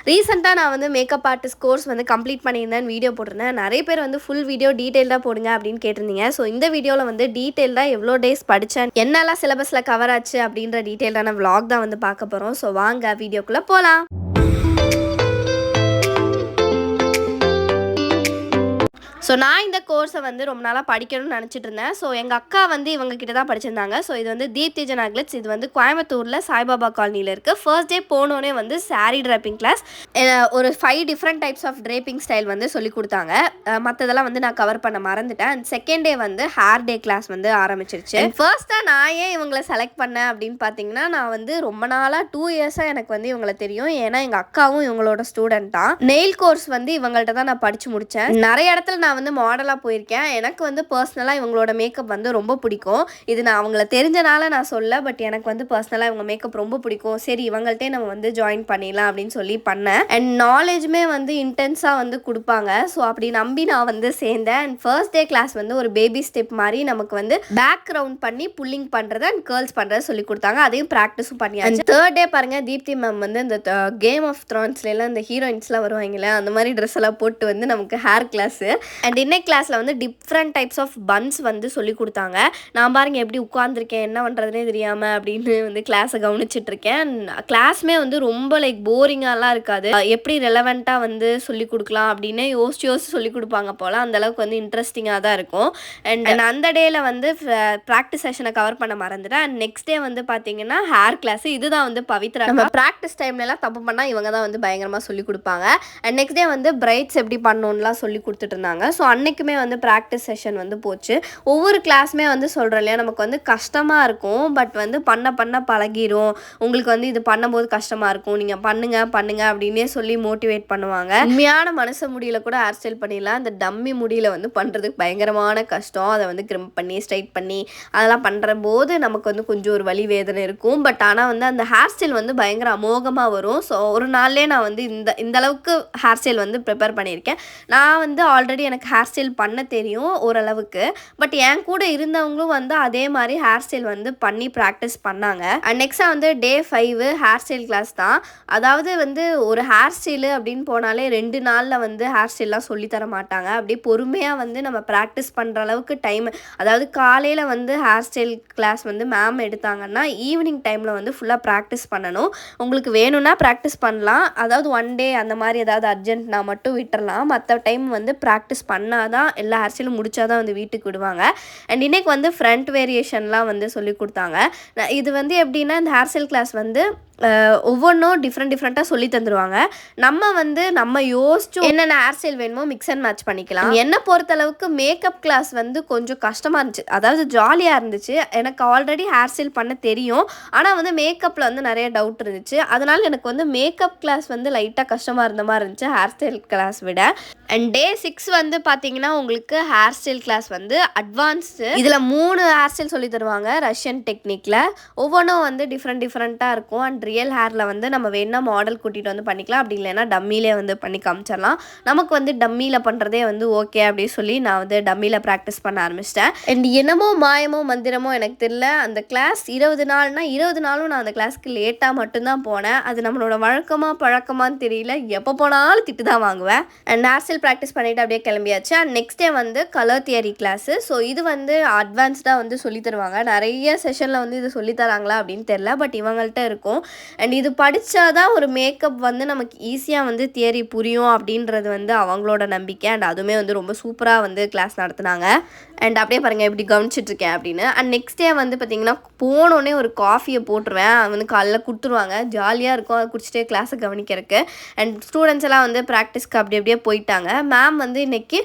ரீசெண்டாக நான் வந்து மேக்கப் ஆர்டிஸ்ட் கோர்ஸ் வந்து கம்ப்ளீட் பண்ணியிருந்தேன் வீடியோ போட்டிருந்தேன். நிறைய பேர் வந்து ஃபுல் வீடியோ டீட்டெயில்டாக போடுங்க அப்படின்னு கேட்டிருந்தீங்க. ஸோ இந்த வீடியோவில் வந்து டீட்டெயில்டாக எவ்வளோ டேஸ் படித்தேன், என்னெல்லாம் சிலபஸில் கவர் ஆச்சு அப்படின்ற டீட்டெயில்டான விளாக் தான் வந்து பார்க்க போகிறோம். ஸோ வாங்க வீடியோக்குள்ளே போகலாம். ஸோ நான் இந்த கோர்ஸை வந்து ரொம்ப நாளாக படிக்கணும்னு நினச்சிட்டு இருந்தேன். ஸோ எங்கள் அக்கா வந்து இவங்க கிட்ட தான் படிச்சிருந்தாங்க. ஸோ இது வந்து தீப்தி ஜனாக்லிட்ஸ். இது வந்து கோயம்புத்தூரில் சாய்பாபா காலனியில் இருக்குது. ஃபர்ஸ்ட் டே போனோடனே வந்து சாரீ ட்ராப்பிங் கிளாஸ், ஒரு 5 different types of draping style வந்து சொல்லி கொடுத்தாங்க. மற்றதெல்லாம் வந்து நான் கவர் பண்ண மறந்துட்டேன். அண்ட் செகண்ட் டே வந்து ஹேர் டே கிளாஸ் வந்து ஆரம்பிச்சிருச்சு. ஃபர்ஸ்ட்டாக நான் ஏன் இவங்களை செலக்ட் பண்ணேன் அப்படின்னு பார்த்தீங்கன்னா, நான் வந்து ரொம்ப நாளாக 2 இயர்ஸாக எனக்கு வந்து இவங்களை தெரியும். ஏன்னா எங்கள் அக்காவும் இவங்களோட ஸ்டூடெண்ட் தான். நெயில் கோர்ஸ் வந்து இவங்கள்ட்ட தான் நான் படித்து முடித்தேன். நிறைய இடத்துல நான் வந்து மாடலாக போயிருக்கேன். எனக்கு வந்து பர்சனலாக இவங்களோட மேக்கப் வந்து ரொம்ப பிடிக்கும். இது நான் அவங்கள தெரிஞ்சனால நான் சொல்ல, பட் எனக்கு வந்து பர்சனலாக இவங்க மேக்கப் ரொம்ப பிடிக்கும். சரி இவங்கள்ட்டே நம்ம வந்து ஜாயின் பண்ணிடலாம் அப்படின்னு சொல்லி பண்ணேன். அண்ட் நாலேஜுமே வந்து இன்டென்ஸாக வந்து கொடுப்பாங்க. ஸோ அப்படி நம்பி நான் வந்து சேர்ந்தேன். அண்ட் ஃபர்ஸ்ட் டே கிளாஸ் வந்து ஒரு பேபி ஸ்டெப் மாதிரி நமக்கு வந்து பேக் ரவுண்ட் பண்ணி புல்லிங் பண்ணுறது அண்ட் கேர்ள்ஸ் பண்ணுறது சொல்லி கொடுத்தாங்க. அதையும் ப்ராக்டிஸும் பண்ணியாச்சு. தேர்ட் டே பாருங்க, தீப்தி மேம் வந்து இந்த கேம் ஆஃப் த்ரான்ஸ்லாம் இந்த ஹீரோயின்ஸ்லாம் வருவாங்களே அந்த மாதிரி ட்ரெஸ் எல்லாம் போட்டு வந்து நமக்கு ஹேர் கிளாஸு அண்ட் இன்னைக்கு கிளாஸில் வந்து டிஃப்ரெண்ட் டைப்ஸ் ஆஃப் பன்ஸ் வந்து சொல்லி கொடுத்தாங்க. நான் பாருங்க எப்படி உட்காந்துருக்கேன், என்ன பண்ணுறதுனே தெரியாமல் அப்படின்னு வந்து கிளாஸை கவனிச்சுட்டு இருக்கேன். கிளாஸுமே வந்து ரொம்ப லைக் போரிங்காலாம் இருக்காது. எப்படி ரெலவெண்ட்டாக வந்து சொல்லி கொடுக்கலாம் அப்படின்னு யோசிச்சு சொல்லி கொடுப்பாங்க போல். அந்தளவுக்கு வந்து இன்ட்ரெஸ்டிங்காக தான் இருக்கும். அண்ட் அந்த டேயில் வந்து ப்ராக்டிஸ் செஷனை கவர் பண்ண மறந்துட்டேன். அண்ட் நெக்ஸ்ட் டே வந்து பார்த்தீங்கன்னா ஹேர் கிளாஸ். இதுதான் வந்து பவித்ரா. நம்ம ப்ராக்டிஸ் டைம்லலாம் தப்பு பண்ணால் இவங்க தான் வந்து பயங்கரமாக சொல்லி கொடுப்பாங்க. அண்ட் நெக்ஸ்ட் டே வந்து பிரைட்ஸ் எப்படி பண்ணணும்லாம் சொல்லி கொடுத்துட்டு இருந்தாங்க. ஸோ அன்றைக்குமே வந்து ப்ராக்டிஸ் செஷன் வந்து போச்சு. ஒவ்வொரு கிளாஸுமே வந்து சொல்கிறோம் இல்லையா, நமக்கு வந்து கஷ்டமாக இருக்கும். பட் வந்து பண்ண பழகிரும். உங்களுக்கு வந்து இது பண்ணும்போது கஷ்டமாக இருக்கும், நீங்கள் பண்ணுங்க அப்படின்னே சொல்லி மோட்டிவேட் பண்ணுவாங்க. உண்மையான மனசு முடியல கூட ஹேர் ஸ்டைல் பண்ணிடலாம். அந்த டம்மி முடியல வந்து பண்ணுறதுக்கு பயங்கரமான கஷ்டம். அதை வந்து கிரிம் பண்ணி ஸ்ட்ரைட் பண்ணி அதெல்லாம் பண்ணுற போது நமக்கு வந்து கொஞ்சம் ஒரு வலி வேதனை இருக்கும். பட் ஆனால் வந்து அந்த ஹேர் ஸ்டைல் வந்து பயங்கர அமோகமாக வரும். ஸோ ஒரு நாள்லேயே நான் வந்து இந்த அளவுக்கு ஹேர் ஸ்டைல் வந்து ப்ரிப்பேர் பண்ணியிருக்கேன். நான் வந்து ஆல்ரெடி எனக்கு ஹேர் ஸ்டைல் பண்ண தெரியும் ஓரளவுக்கு. பட் என் கூட இருந்தவங்களும் வந்து அதே மாதிரி ஹேர் ஸ்டைல் வந்து பண்ணி ப்ராக்டிஸ் பண்ணாங்க. அண்ட் நெக்ஸ்ட்டாக வந்து டே 5 ஹேர் ஸ்டைல் கிளாஸ் தான். அதாவது வந்து ஒரு ஹேர் ஸ்டைலு அப்படின்னு போனாலே 2 நாளில் வந்து ஹேர் ஸ்டைல்லாம் சொல்லித்தர மாட்டாங்க. அப்படியே பொறுமையாக வந்து நம்ம ப்ராக்டிஸ் பண்ணுற அளவுக்கு டைம், அதாவது காலையில் வந்து ஹேர் ஸ்டைல் கிளாஸ் வந்து மேம் எடுத்தாங்கன்னா ஈவினிங் டைமில் வந்து ஃபுல்லாக ப்ராக்டிஸ் பண்ணணும். உங்களுக்கு வேணும்னா ப்ராக்டிஸ் பண்ணலாம். அதாவது 1 டே அந்த மாதிரி ஏதாவது அர்ஜென்ட்னா மட்டும் விட்டுறலாம். மற்ற டைம் வந்து ப்ராக்டிஸ் பண்ணாதான் எல்லா ஹேர் ஸ்டைலும் முடிச்சாதான் வந்து வீட்டுக்கு விடுவாங்க. அண்ட் இன்னைக்கு வந்து ஃப்ரண்ட் வேரியேஷன்லாம் வந்து சொல்லி கொடுத்தாங்க. இது வந்து எப்படின்னா, இந்த ஹேர் ஸ்டைல் கிளாஸ் வந்து ஒவ்வொன்றும் டிஃப்ரெண்ட்டாக சொல்லி தந்துடுவாங்க. நம்ம யோசிச்சு என்னென்ன ஹேர் ஸ்டைல் வேணுமோ மிக்ஸ் அண்ட் மேட்ச் பண்ணிக்கலாம். என்னை பொறுத்தளவுக்கு மேக்கப் கிளாஸ் வந்து கொஞ்சம் கஷ்டமாக இருந்துச்சு. அதாவது ஜாலியாக இருந்துச்சு. எனக்கு ஆல்ரெடி ஹேர் ஸ்டைல் பண்ண தெரியும். ஆனால் வந்து மேக்கப்பில் வந்து நிறைய டவுட் இருந்துச்சு. அதனால் எனக்கு வந்து மேக்கப் கிளாஸ் வந்து லைட்டாக கஷ்டமாக இருந்த மாதிரி இருந்துச்சு ஹேர் ஸ்டைல் கிளாஸ் விட. அண்ட் டே 6 வந்து பார்த்தீங்கன்னா உங்களுக்கு ஹேர் ஸ்டைல் கிளாஸ் வந்து அட்வான்ஸ்டு. இதில் 3 ஹேர் ஸ்டைல் சொல்லி தருவாங்க ரஷ்யன் டெக்னிக்கில். ஒவ்வொன்றும் வந்து டிஃப்ரெண்ட்டாக இருக்கும். அண்ட் ரியல் ஹேரில் வந்து நம்ம வேணா மாடல் கூட்டிகிட்டு வந்து பண்ணிக்கலாம். அப்படி இல்லைன்னா டம்மிலே வந்து பண்ணி காமிச்சிடலாம். நமக்கு வந்து டம்மியில் பண்ணுறதே வந்து ஓகே அப்படின்னு சொல்லி நான் வந்து டம்மியில் ப்ராக்டிஸ் பண்ண ஆரம்பிச்சிட்டேன். அண்ட் என்னமோ மாயமோ மந்திரமோ எனக்கு தெரியல, அந்த கிளாஸ் 20 நாள்னா 20 நாளும் நான் அந்த கிளாஸ்க்கு லேட்டாக மட்டும்தான் போனேன். அது நம்மளோட பழக்கமானு தெரியல. எப்போ போனாலும் திட்டு தான் வாங்குவேன். அண்ட் ஹேர் ஸ்டைல் ப்ராக்டிஸ் பண்ணிவிட்டு அப்படியே கிளம்பியாச்சு. அண்ட் நெக்ஸ்ட் டே வந்து கலர் தியரி கிளாஸு. ஸோ இது வந்து அட்வான்ஸ்டாக வந்து சொல்லி தருவாங்க. நிறைய செஷனில் வந்து இது சொல்லித்தராங்களா அப்படின்னு தெரியல, பட் இவங்கள்ட்ட இருக்கும். அண்ட் இது படித்தாதான் ஒரு மேக்கப் வந்து நமக்கு ஈஸியாக வந்து தியரி புரியும் அப்படின்றது வந்து அவங்களோட நம்பிக்கை. அண்ட் அதுவுமே வந்து ரொம்ப சூப்பராக வந்து கிளாஸ் நடத்துனாங்க. அண்ட் அப்படியே பாருங்கள் எப்படி கவனிச்சிட்ருக்கேன் அப்படின்னு. அண்ட் நெக்ஸ்ட் டே வந்து பார்த்திங்கன்னா போனோடனே ஒரு காஃபியை போட்டுருவேன். வந்து காலையில் கொடுத்துருவாங்க. ஜாலியாக இருக்கும் அதை குடிச்சிட்டே கிளாஸை கவனிக்கிறதுக்கு. அண்ட் ஸ்டூடெண்ட்ஸ் எல்லாம் வந்து ப்ராக்டிஸ்க்கு அப்படியே போயிட்டாங்க. மேம் வந்து இன்றைக்கி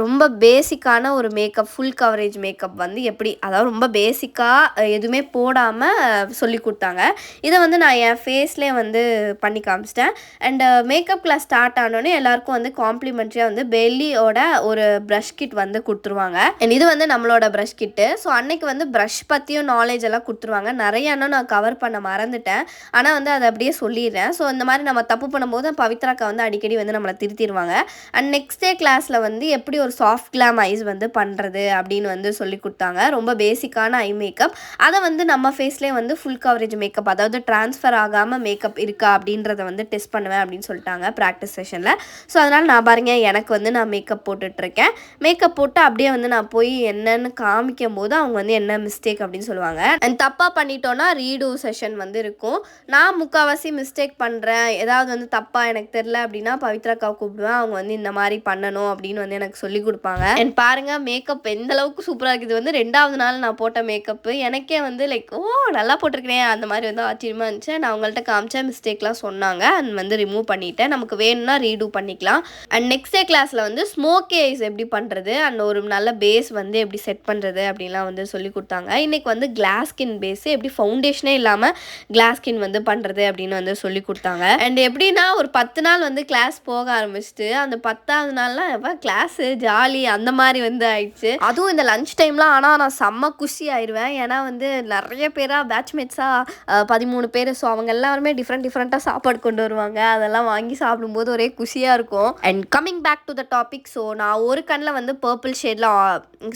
ரொம்ப பேசிக்கான ஒரு மேக்கப், ஃபுல் கவரேஜ் மேக்கப் வந்து எப்படி, அதாவது ரொம்ப பேசிக்காக எதுவுமே போடாமல் சொல்லி கொடுத்தாங்க. இதை வந்து நான் என் ஃபேஸ்லேயே வந்து பண்ணி காமிச்சிட்டேன். அண்ட் மேக்கப் கிளாஸ் ஸ்டார்ட் ஆனோடனே எல்லாருக்கும் வந்து காம்ப்ளிமெண்ட்ரியாக வந்து பெல்லியோட ஒரு ப்ரஷ் கிட் வந்து கொடுத்துருவாங்க. அண்ட் இது வந்து நம்மளோட ப்ரஷ் கிட்டு. ஸோ அன்னைக்கு வந்து ப்ரஷ் பற்றியும் நாலேஜ் எல்லாம் கொடுத்துருவாங்க. நிறைய இன்னும் நான் கவர் பண்ண மறந்துட்டேன். ஆனால் வந்து அதை அப்படியே சொல்லிடுறேன். ஸோ இந்த மாதிரி நம்ம தப்பு பண்ணும்போது பவித்ராக்கா வந்து அடிக்கடி வந்து நம்மளை திருத்திடுவாங்க. அண்ட் நெக்ஸ்ட் டே கிளாஸில் வந்து எப்படி ஒரு சாஃப்ட் கிளாம் ஐஸ் வந்து பண்ணுறது அப்படின்னு வந்து சொல்லி கொடுத்தாங்க. ரொம்ப பேசிக்கான ஐ மேக்கப். அதை வந்து நம்ம ஃபேஸ்லேயே வந்து ஃபுல் கவரேஜ் மேக்கப், அதாவது ட்ரான்ஸ்ஃபர் ஆகாமல் மேக்கப் இருக்கா அப்படின்றத வந்து டெஸ்ட் பண்ணுவேன் அப்படின்னு சொல்லிட்டாங்க ப்ராக்டிஸ் செஷனில். ஸோ அதனால் நான் பாருங்கள் எனக்கு வந்து நான் மேக்கப் போட்டுட்ருக்கேன். மேக்கப் போட்டு அப்படியே வந்து நான் போய் என்னென்னு காமிக்கும் போது அவங்க வந்து என்ன மிஸ்டேக் அப்படின்னு சொல்லுவாங்க. அண்ட் தப்பாக பண்ணிட்டோன்னா ரீடூ செஷன் வந்து இருக்கும். நான் முக்கால்வாசி மிஸ்டேக் பண்ணுறேன், ஏதாவது வந்து தப்பாக எனக்கு தெரில அப்படின்னா பவித்ராக்காவை கூப்பிடுவேன். அவங்க வந்து இந்த மாதிரி பண்ணணும் அப்படின்னு வந்து எனக்கு சொல்லி கொடுப்பாங்க. அண்ட் பாருங்கள் மேக்கப் எந்த அளவுக்கு சூப்பராக இருக்குது. இது வந்து 2வது நாள் நான் போட்ட மேக்கப்பு. எனக்கே வந்து லைக் நல்லா போட்டிருக்கிறேன் அந்த மாதிரி வந்து ஆச்சரியமாக இருந்துச்சு. நான் அவங்கள்ட்ட காமிச்சேன், மிஸ்டேக்லாம் சொன்னாங்க. அண்ட் வந்து ரிமூவ் பண்ணிவிட்டேன். நமக்கு வேணும்னா ரீடூ பண்ணிக்கலாம். அண்ட் நெக்ஸ்ட் டே கிளாஸில் வந்து ஸ்மோக்கி ஐஸ் எப்படி பண்ணுறது அண்ட் ஒரு நல்ல பேஸ் வந்து எப்படி செட் பண்ணுறது அப்படின்லாம் வந்து சொல்லி கொடுத்தாங்க. இன்றைக்கி வந்து கிளாஸ் ஸ்கின் பேஸு எப்படி ஃபவுண்டேஷனே இல்லாமல் கிளாஸ் ஸ்கின் வந்து பண்ணுறது அப்படின்னு வந்து சொல்லி கொடுத்தாங்க. அண்ட் எப்படின்னா ஒரு 10 நாள் வந்து கிளாஸ் போக ஆரம்பிச்சுட்டு அந்த 10வது நாள்லாம் எப்போ கிளாஸு ஜாலி அந்த மாதிரி வந்து ஆயிடுச்சு. அதுவும் இந்த லஞ்ச் டைம்லாம் ஆனால் நான் செம்ம குஷி ஆயிடுவேன். ஏன்னா வந்து நிறைய பேராக பேட்ச்மேட்ஸாக 13 பேர். ஸோ அவங்க எல்லாருமே டிஃப்ரெண்ட்டாக சாப்பாடு கொண்டு வருவாங்க. அதெல்லாம் வாங்கி சாப்பிடும்போது ஒரே குஷியாக இருக்கும். And coming back to the topic, so நான் ஒரு கண்ணில் வந்து பர்பிள் ஷேடில்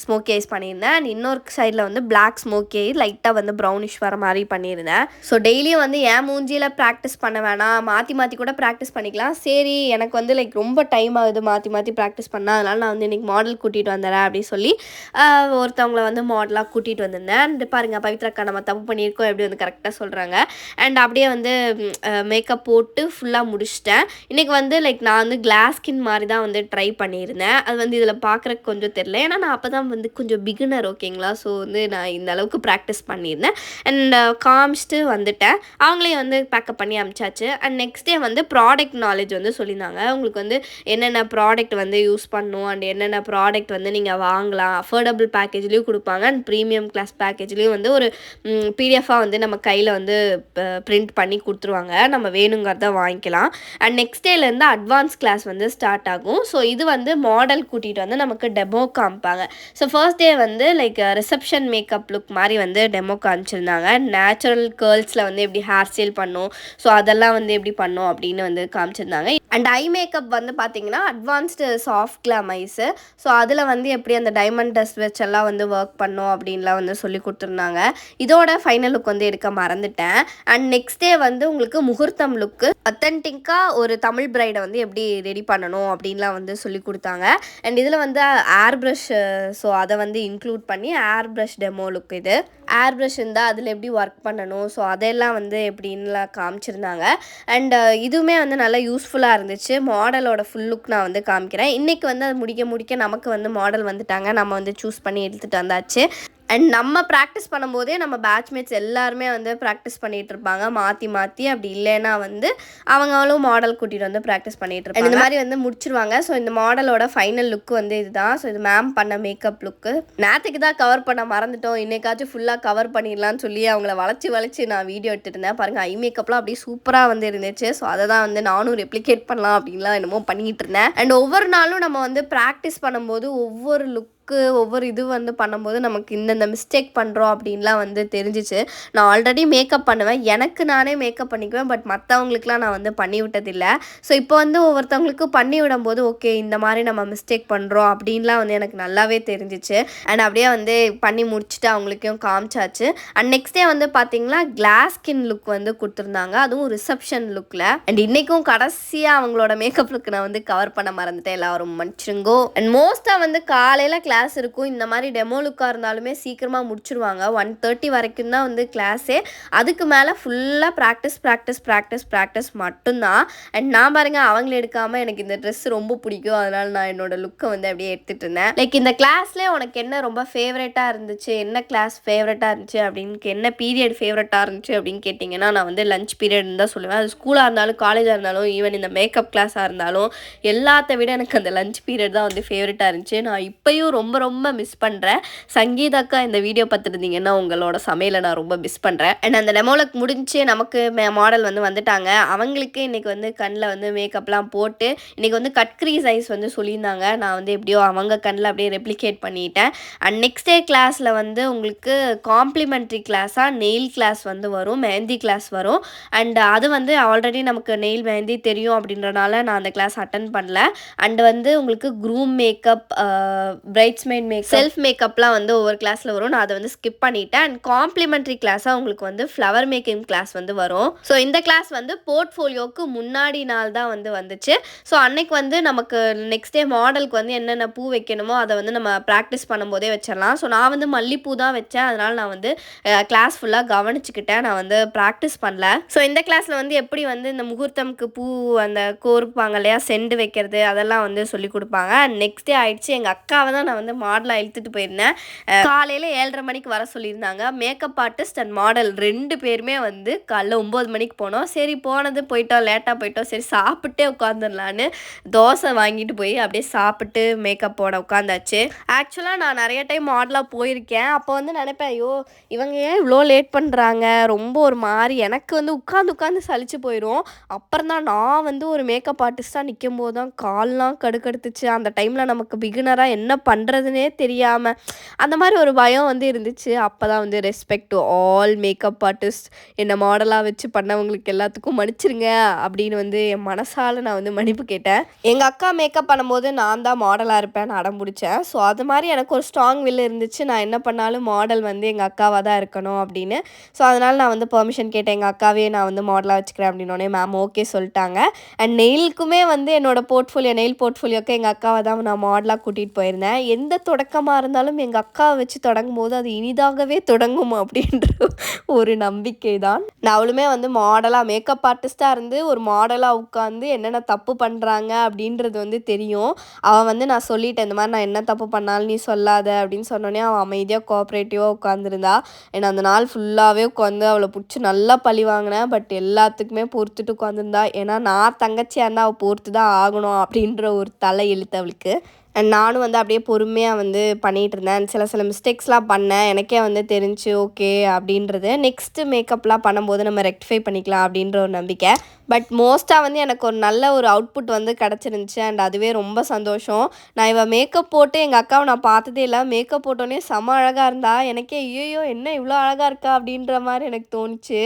ஸ்மோக்கி ஐஸ் பண்ணியிருந்தேன். அண்ட் இன்னொரு சைடில் வந்து பிளாக் ஸ்மோக்கி ஐஸ் லைட்டாக வந்து ப்ரௌனிஷ் வர மாதிரி பண்ணியிருந்தேன். ஸோ டெய்லியும் வந்து என் மூஞ்சியில் ப்ராக்டிஸ் பண்ண வேணாம், மாற்றி கூட ப்ராக்டிஸ் பண்ணிக்கலாம். சரி எனக்கு வந்து லைக் ரொம்ப டைம் ஆகுது மாற்றி ப்ராக்டிஸ் பண்ணால், அதனால் நான் வந்து இன்றைக்கி மாடல் கூட்டிகிட்டு வந்துடுறேன் அப்படின்னு சொல்லி ஒருத்தவங்களை வந்து மாடலாக கூட்டிகிட்டு வந்திருந்தேன். அண்ட் பாருங்கள் பவித்ராக்கா நம்ம தப்பு பண்ணியிருக்கோம் எப்படி வந்து கரெக்டாக சொல்கிறாங்க. அண்ட் அப்படியே வந்து மேக்கப் போட்டு ஃபுல்லாக முடிச்சிட்டேன். இன்றைக்கி வந்து லைக் நான் வந்து கிளாஸ் ஸ்கின் மாதிரி தான் வந்து ட்ரை பண்ணியிருந்தேன். அது வந்து இதில் பார்க்குறக்கு கொஞ்சம் தெரில, ஏன்னா நான் அப்போ தான் வந்து கொஞ்சம் பிகினர் ஓகேங்களா. ஸோ வந்து நான் இந்த அளவுக்கு ப்ராக்டிஸ் பண்ணியிருந்தேன். அண்ட் காமிச்சிட்டு வந்துட்டேன். அவங்களையும் வந்து பேக்கப் பண்ணி அனுப்பிச்சாச்சு. அண்ட் நெக்ஸ்ட் டே வந்து ப்ராடக்ட் நாலேஜ் வந்து சொல்லியிருந்தாங்க. உங்களுக்கு வந்து என்னென்ன ப்ராடக்ட் வந்து யூஸ் பண்ணணும் அண்ட் என்னென்ன ப்ராடக்ட் வந்து நீங்கள் வாங்கலாம், அஃபோர்டபுள் பேக்கேஜ்லேயும் கொடுப்பாங்க அண்ட் ப்ரீமியம் கிளாஸ் பேக்கேஜ்லேயும் வந்து ஒரு பிடிஎஃபாக வந்து நம்ம கையில் வந்து பிரிண்ட் பண்ணி கொடுத்துருவாங்க. நம்ம வேணுங்கிறத வாங்கிக்கலாம். அண்ட் நெக்ஸ்ட் டேலேருந்து அட்வான்ஸ் கிளாஸ் வந்து ஸ்டார்ட் ஆகும். ஸோ இது வந்து மாடல் கூட்டிகிட்டு வந்து நமக்கு டெமோ காமிப்பாங்க. ஸோ ஃபர்ஸ்ட் டே வந்து லைக் ரிசப்ஷன் மேக்கப் லுக் மாதிரி வந்து டெமோ காமிச்சிருந்தாங்க. நேச்சுரல் கேர்ள்ஸில் வந்து எப்படி ஹேர் ஸ்டைல் பண்ணும், ஸோ அதெல்லாம் வந்து எப்படி பண்ணும் அப்படின்னு வந்து காமிச்சிருந்தாங்க. அண்ட் ஐ மேக்கப் வந்து பார்த்தீங்கன்னா advanced soft glam eyes. So அதில் வந்து எப்படி அந்த டைமண்ட் டஸ்ட் வச்செல்லாம் வந்து ஒர்க் பண்ணோம் அப்படின்லாம் வந்து சொல்லி கொடுத்துருந்தாங்க. இதோட ஃபைனல் லுக் வந்து எடுக்க மறந்துட்டேன். அண்ட் நெக்ஸ்ட் டே வந்து உங்களுக்கு முகூர்த்தம் லுக்கு அத்தன்டிக்காக ஒரு தமிழ் பிரைடை வந்து எப்படி ரெடி பண்ணணும் அப்படின்லாம் வந்து சொல்லி கொடுத்தாங்க. அண்ட் இதில் வந்து ஏர் ப்ரஷ், ஸோ அதை வந்து இன்க்ளூட் பண்ணி ஏர் ப்ரஷ் டெமோ லுக். இது ஏர் ப்ரஷ் இருந்தால் அதில் எப்படி ஒர்க் பண்ணணும், ஸோ அதெல்லாம் வந்து எப்படின்லாம் காமிச்சிருந்தாங்க. அண்ட் இதுவுமே வந்து நல்லா யூஸ்ஃபுல்லாக இருந்துச்சு. மாடலோட ஃபுல் லுக் நான் வந்து காமிக்கிறேன். இன்றைக்கி வந்து அது முடிக்க நமக்கு வந்து மாடல் வந்துட்டாங்க. நம்ம வந்து சூஸ் பண்ணி எடுத்துகிட்டு வந்தாச்சு. அண்ட் நம்ம ப்ராக்டிஸ் பண்ணும்போதே நம்ம பேட்ச்மேட்ஸ் எல்லாருமே வந்து ப்ராக்டிஸ் பண்ணிகிட்டு இருப்பாங்க மாற்றி. அப்படி இல்லைன்னா வந்து அவங்களும் மாடல் கூட்டிகிட்டு வந்து ப்ராக்டிஸ் பண்ணிகிட்டு இருப்பாங்க. இந்த மாதிரி வந்து முடிச்சிருவாங்க. ஸோ இந்த மாடலோட ஃபைனல் லுக்கு வந்து இதுதான். ஸோ இது மேம் பண்ண மேக்கப் லுக்கு. நேற்றுக்கு தான் கவர் பண்ண மறந்துட்டோம், இன்னைக்காச்சும் ஃபுல்லாக கவர் பண்ணிடலான்னு சொல்லி அவங்கள வளைச்சி நான் வீடியோ எடுத்துகிட்டு இருந்தேன். பாருங்கள் ஐ மேக்கப்லாம் அப்படியே சூப்பராக வந்து இருந்துச்சு. ஸோ அதை தான் வந்து நானும் ரெப்ளிகேட் பண்ணலாம் அப்படின்லாம் என்னமோ பண்ணிகிட்டு இருந்தேன். அண்ட் ஒவ்வொரு நாளும் நம்ம வந்து ப்ராக்டிஸ் பண்ணும்போது ஒவ்வொரு லுக் ஒவ்வொரு இது வந்து பண்ணும்போது நமக்கு இந்தந்த மிஸ்டேக் பண்ணுறோம் அப்படின்லாம் வந்து தெரிஞ்சிச்சு. நான் ஆல்ரெடி மேக்கப் பண்ணுவேன், எனக்கு நானே மேக்கப் பண்ணிக்குவேன். பட் மற்றவங்களுக்குலாம் நான் வந்து பண்ணி விட்டதில்லை. ஸோ இப்போ வந்து ஒவ்வொருத்தவங்களுக்கு பண்ணி விடும்போது ஓகே இந்த மாதிரி நம்ம மிஸ்டேக் பண்ணுறோம் அப்படின்லாம் வந்து எனக்கு நல்லாவே தெரிஞ்சிச்சு. அண்ட் அப்படியே வந்து பண்ணி முடிச்சுட்டு அவங்களுக்கும் காமிச்சாச்சு. அண்ட் நெக்ஸ்ட் டே வந்து பார்த்தீங்கன்னா கிளாஸ் ஸ்கின் லுக் வந்து கொடுத்துருந்தாங்க, அதுவும் ரிசப்ஷன் லுக்கில். அண்ட் இன்றைக்கும் கடைசியாக அவங்களோட மேக்கப் லுக் நான் வந்து கவர் பண்ண மறந்துட்டேன், எல்லாரும் மன்னிச்சிருங்கோ. அண்ட் மோஸ்ட்டாக வந்து காலையில் கிளாஸ் இருக்கும். இந்த மாதிரி டெமோ லுக்காக இருந்தாலுமே சீக்கிரமாக முடிச்சிருவாங்க. 1:30 வரைக்கும் தான் வந்து கிளாஸே. அதுக்கு மேலே ஃபுல்லாக ப்ராக்டிஸ் மட்டும்தான். அண்ட் நான் பாருங்கள் அவங்கள எடுக்காமல் எனக்கு இந்த ட்ரெஸ் ரொம்ப பிடிக்கும், அதனால் நான் என்னோட லுக்கை வந்து அப்படியே எடுத்துகிட்டு இருந்தேன். லைக் இந்த கிளாஸ்லேயே உனக்கு என்ன ரொம்ப ஃபேவரட்டாக இருந்துச்சு, என்ன கிளாஸ் ஃபேவரட்டாக இருந்துச்சு அப்படின்னு, என்ன பீரியட் ஃபேவரட்டாக இருந்துச்சு அப்படின்னு கேட்டிங்கன்னா நான் வந்து லஞ்ச் பீரியட்னு தான் சொல்லுவேன். அது ஸ்கூலாக இருந்தாலும் காலேஜாக இருந்தாலும் ஈவன் இந்த மேக்கப் கிளாஸாக இருந்தாலும் எல்லாத்த விட எனக்கு அந்த லஞ்ச் பீரியட் தான் வந்து ஃபேவரட்டாக இருந்துச்சு. நான் இப்போயும் ரொம்ப மிஸ் பண்ணுறேன். சங்கீதாக்கா இந்த வீடியோ பார்த்துருந்தீங்கன்னா உங்களோட சமையலை நான் ரொம்ப மிஸ் பண்ணுறேன். அண்ட் அந்த டெமோலுக்கு முடிஞ்சு நமக்கு மாடல் வந்து வந்துட்டாங்க. அவங்களுக்கு இன்றைக்கி வந்து கண்ணில் வந்து மேக்கப்லாம் போட்டு இன்றைக்கி வந்து கட் க்ரீஸ் ஐஸ் வந்து சொல்லியிருந்தாங்க. நான் வந்து எப்படியோ அவங்க கண்ணில் அப்படியே ரெப்ளிகேட் பண்ணிட்டேன். அண்ட் நெக்ஸ்ட் டே கிளாஸில் வந்து உங்களுக்கு காம்ப்ளிமெண்ட்ரி கிளாஸாக நெயில் கிளாஸ் வந்து வரும், மெஹந்தி கிளாஸ் வரும். அண்ட் அது வந்து ஆல்ரெடி நமக்கு நெயில் மெஹந்தி தெரியும் அப்படின்றனால நான் அந்த கிளாஸ் அட்டன் பண்ணல. அண்ட் வந்து உங்களுக்கு groom makeup, bride bridesmaid makeup, self மேக்கப்லாம் வந்து ஒவ்வொரு கிளாஸில் வரும். நான் அதை வந்து ஸ்கிப் பண்ணிட்டேன். அண்ட் காம்ப்ளிமெண்ட்ரி கிளாஸாக உங்களுக்கு வந்து ஃப்ளவர் மேக்கிங் கிளாஸ் வந்து வரும். ஸோ இந்த கிளாஸ் வந்து போர்ட்ஃபோலியோக்கு முன்னாடி நாள் தான் வந்து வந்துச்சு. ஸோ அன்னைக்கு வந்து நமக்கு நெக்ஸ்ட் டே மாடலுக்கு வந்து என்னென்ன பூ வைக்கணுமோ அதை வந்து நம்ம ப்ராக்டிஸ் பண்ணும்போதே வச்சிடலாம். ஸோ நான் வந்து மல்லிப்பூ தான் வச்சேன். அதனால் நான் வந்து கிளாஸ் ஃபுல்லாக கவனிச்சுக்கிட்டேன். நான் வந்து ப்ராக்டிஸ் பண்ணல. ஸோ இந்த கிளாஸில் வந்து எப்படி வந்து இந்த முகூர்த்தம்க்கு பூ அந்த கோர்ப்பாங்க இல்லையா, செண்டு வைக்கிறது அதெல்லாம் வந்து சொல்லி கொடுப்பாங்க. நெக்ஸ்ட் டே ஆயிடுச்சு. எங்கள் அக்காவை தான் நான் வந்து மாடலாக இழுத்துட்டு போயிருந்தேன். காலையில் 7:30 மணிக்கு வர சொல்லியிருந்தாங்க. மேக்கப் ஆர்டிஸ்ட் அண்ட் மாடல் 2 பேருமே வந்து காலைல 9 மணிக்கு போனோம். சரி போனது போயிட்டோம், லேட்டாக போயிட்டோம், சரி சாப்பிட்டே உட்காந்துடலான்னு தோசை வாங்கிட்டு போய் அப்படியே சாப்பிட்டு மேக்கப் போட உட்காந்தாச்சு. ஆக்சுவலாக நான் நிறைய டைம் மாடலாக போயிருக்கேன். அப்போ வந்து நினைப்பேன், ஐயோ இவங்க ஏன் இவ்வளோ லேட் பண்ணுறாங்க, ரொம்ப ஒரு மாதிரி எனக்கு வந்து உட்காந்து சலிச்சு போயிடும். அப்புறம் தான் நான் வந்து ஒரு மேக்கப் ஆர்டிஸ்ட்டாக நிற்கும் போது தான் கால்லாம் கடுக்கடுத்துச்சு. அந்த டைமில் நமக்கு பிகினராக என்ன பண்ணுறதுனே தெரியாமல் அந்த மாதிரி ஒரு பயம் வந்து இருந்துச்சு. அப்போ தான் வந்து respect to all makeup artist, என்னை மாடலாக வச்சு பண்ணவங்களுக்கு எல்லாத்துக்கும் மன்னிச்சிருங்க அப்படின்னு வந்து என் மனசால் நான் வந்து மன்னிப்பு கேட்டேன். எங்கள் அக்கா மேக்கப் பண்ணும்போது நான் தான் மாடலாக இருப்பேன்னு அடம் பிடிச்சேன். ஸோ அது மாதிரி எனக்கு ஒரு ஸ்ட்ராங் வில் இருந்துச்சு. நான் என்ன பண்ணாலும் மாடல் வந்து எங்கள் அக்காவாக தான் இருக்கணும் அப்படின்னு. ஸோ அதனால் நான் வந்து பெர்மிஷன் கேட்டேன். எங்கள் அக்காவே நான் வந்து மாடலாக வச்சுக்கிறேன் அப்படின்னோடனே மேம் ஓகே சொல்லிட்டாங்க. அண்ட் நெயிலுக்குமே வந்து என்னோடய நெயில் போர்ட்ஃபோலியோக்கு எங்கள் அக்காவை தான் நான் மாடலாக கூட்டிகிட்டு போயிருந்தேன். எந்த தொடக்கமாக இருந்தாலும் எங்கள் அக்காவை வச்சு தொடங்கும் போது அது இனிதாகவே தொடங்கும் அப்படின்ற ஒரு நம்பிக்கை தான். நான் அவளுமே வந்து மாடலாக மேக்கப் ஆர்டிஸ்ட்டாக இருந்து ஒரு மாடலாக உட்காந்து என்னென்ன தப்பு பண்ணுறாங்க அப்படின்றது வந்து தெரியும். அவள் வந்து நான் சொல்லிட்டேன், இந்த மாதிரி நான் என்ன தப்பு பண்ணாலும் நீ சொல்லாத அப்படின்னு சொன்னோன்னே அவள் அமைதியாக கோஆப்ரேட்டிவாக உட்காந்துருந்தா. ஏன்னா அந்த நாள் ஃபுல்லாகவே உட்காந்து அவளை பிடிச்சி நல்லா பழி வாங்கினேன். பட் எல்லாத்துக்குமே பொறுத்துட்டு உட்காந்துருந்தா. ஏன்னா நான் தங்கச்சியாக இருந்தால் அவள் பொறுத்து தான் ஆகணும் அப்படின்ற ஒரு தலை எழுத்து அவளுக்கு. அண்ட் நானும் வந்து அப்படியே பொறுமையாக வந்து பண்ணிகிட்டு இருந்தேன். சில மிஸ்டேக்ஸ்லாம் பண்ணேன். எனக்கே வந்து தெரிஞ்சு ஓகே அப்படின்றது. நெக்ஸ்ட்டு மேக்கப்லாம் பண்ணும்போது நம்ம ரெக்டிஃபை பண்ணிக்கலாம் அப்படின்ற ஒரு நம்பிக்கை. பட் மோஸ்ட்டாக வந்து எனக்கு ஒரு நல்ல ஒரு அவுட்புட் வந்து கிடச்சிருந்துச்சு. அண்ட் அதுவே ரொம்ப சந்தோஷம். நான் இவள் மேக்கப் போட்டு எங்கள் அக்காவை நான் பார்த்ததே இல்லை. மேக்கப் போட்டோன்னே செம அழகாக இருந்தா. எனக்கே ஐயோ என்ன இவ்வளோ அழகாக இருக்கா அப்படின்ற மாதிரி எனக்கு தோணுச்சு.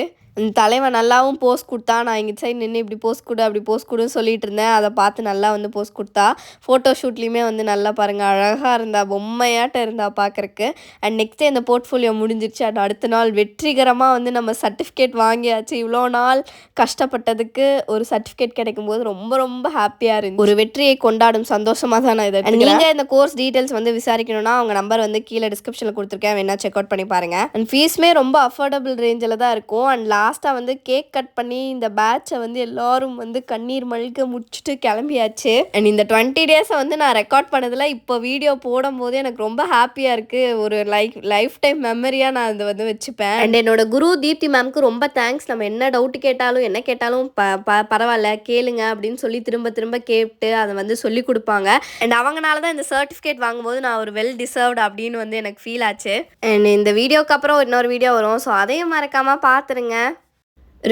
தலைவன் நல்லாவும் போஸ் கொடுத்தா. நான் இங்கே சைடு நின்று இப்படி போஸ் கொடு அப்படி போஸ் கொடுன்னு சொல்லிட்டு இருந்தேன். அதை பார்த்து நல்லா வந்து போஸ் கொடுத்தா. ஃபோட்டோ ஷூட்லேயுமே வந்து நல்லா பாருங்கள் அழகாக இருந்தா, பொம்மையாட்டம் இருந்தா பார்க்குறக்கு. அண்ட் நெக்ஸ்ட்டே இந்த போர்ட்ஃபோலியோ முடிஞ்சிருச்சு. அண்ட் அடுத்த நாள் வெற்றிகரமாக வந்து நம்ம சர்டிஃபிகேட் வாங்கியாச்சு. இவ்வளோ நாள் கஷ்டப்பட்டதுக்கு ஒரு சர்டிஃபிகேட் கிடைக்கும்போது ரொம்ப ரொம்ப ஹாப்பியாக இருந்துச்சு. ஒரு வெற்றியை கொண்டாடும் சந்தோஷமாக தான் நான் இதை. நீங்கள் இந்த கோர்ஸ் டீட்டெயில்ஸ் வந்து விசாரிக்கணும்னா அவங்க நம்பர் வந்து கீழே டிஸ்கிரிப்ஷனில் கொடுத்துருக்கேன், வேணா செக் அவுட் பண்ணி பாருங்கள். அண்ட் ஃபீஸுமே ரொம்ப அஃபோர்டபுள் ரேஞ்சில் தான் இருக்கும். அண்ட் லாஸ்ட்டாக வந்து கேக் கட் பண்ணி இந்த பேட்சை வந்து எல்லோரும் வந்து கண்ணீர் மல்க முடிச்சுட்டு கிளம்பியாச்சு. அண்ட் இந்த 20 டேஸை வந்து நான் ரெக்கார்ட் பண்ணதில் இப்போ வீடியோ போடும் போது எனக்கு ரொம்ப ஹாப்பியாக இருக்குது. ஒரு லைஃப் டைம் மெமரியாக நான் அதை வந்து வச்சுப்பேன். அண்ட் என்னோட குரு தீப்தி மேம்க்கு ரொம்ப தேங்க்ஸ். நம்ம என்ன டவுட் கேட்டாலும் என்ன கேட்டாலும் பரவாயில்ல கேளுங்க அப்படின்னு சொல்லி திரும்ப திரும்ப கேட்டு அதை வந்து சொல்லி கொடுப்பாங்க. அண்ட் அவங்கனால தான் இந்த சர்டிஃபிகேட் வாங்கும்போது நான் ஒரு வெல் டிசர்வ்டு அப்படின்னு வந்து எனக்கு ஃபீல் ஆச்சு. அண்ட் இந்த வீடியோக்கு அப்புறம் இன்னொரு வீடியோ வரும். ஸோ அதையும் மறக்காமல் பார்த்துருங்க.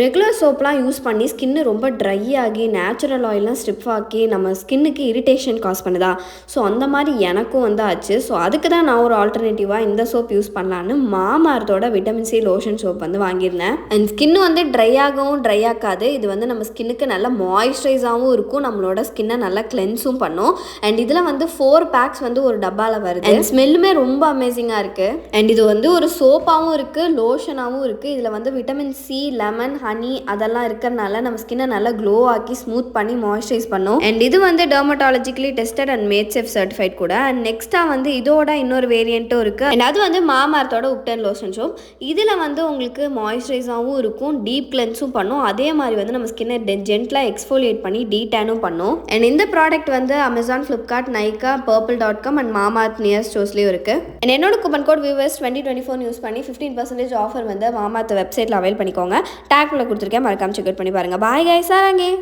ரெகுலர் சோப்லாம் யூஸ் பண்ணி ஸ்கின்னு ரொம்ப ட்ரை ஆகி நேச்சுரல் ஆயிலெலாம் ஸ்ட்ரிப் ஆக்கி நம்ம ஸ்கின்னுக்கு இரிட்டேஷன் காஸ் பண்ணுதா? ஸோ அந்த மாதிரி எனக்கும் வந்து ஆச்சு. ஸோ அதுக்கு தான் நான் ஒரு ஆல்டர்னேட்டிவாக இந்த சோப் யூஸ் பண்ணலான்னு மாமார்த்தோட விட்டமின் சி லோஷன் சோப் வந்து வாங்கியிருந்தேன். அண்ட் ஸ்கின்னு வந்து ட்ரை ஆகவும் ட்ரை ஆக்காது. இது வந்து நம்ம ஸ்கின்னுக்கு நல்ல மாய்ஸ்சரைஸாகவும் இருக்கும், நம்மளோட ஸ்கின்னை நல்லா கிளென்ஸும் பண்ணும். அண்ட் இதில் வந்து 4 பேக்ஸ் வந்து ஒரு டப்பாவில் வருது. அண்ட் ஸ்மெல்லுமே ரொம்ப அமேசிங்காக இருக்குது. அண்ட் இது வந்து ஒரு சோப்பாகவும் இருக்குது, லோஷனாகவும் இருக்குது. இதில் வந்து விட்டமின் சி, லெமன், ஹனி அதெல்லாம் இருக்கிறனால நம்ம ஸ்கின்னை நல்லா க்ளோ ஆக்கி ஸ்மூத் பண்ணி மாய்ஸ்சரைஸ் பண்ணும். அண்ட் இது வந்து dermatologically tested and mat safe certified கூட. அண்ட் நெக்ஸ்ட்டாக வந்து இதோட இன்னொரு வேரியண்ட்டும் இருக்குது. அண்ட் அது வந்து மாமார்த்தோட உப்டன் லோஷன் சோப். இதில் வந்து உங்களுக்கு மாய்ஸ்சரைஸாகவும் இருக்கும், டீப் கிளென்ஸும் பண்ணும். அதே மாதிரி வந்து நம்ம ஸ்கின்னை ஜென்டலாக எக்ஸ்ஃபோலியேட் பண்ணி டீடேனும் பண்ணும். அண்ட் இந்த ப்ராடக்ட் வந்து Amazon, Flipkart, Nykaa, purple.com and Mamaearth near ஸ்டோர்ஸ்லேயும் இருக்குது. அண்ட் என்னோட கூப்பன் கோட் வியூவர்ஸ் 2024 யூஸ் பண்ணி 15% ஆஃபர் வந்து மாமார்த் வெப்சைட்டில் அவைல் பண்ணிக்கோங்க. டேக் கொடுத்துருக்கேன், மறக்காம செக் அவுட் பண்ணி பாருங்க. Bye guys, சாராங்கே.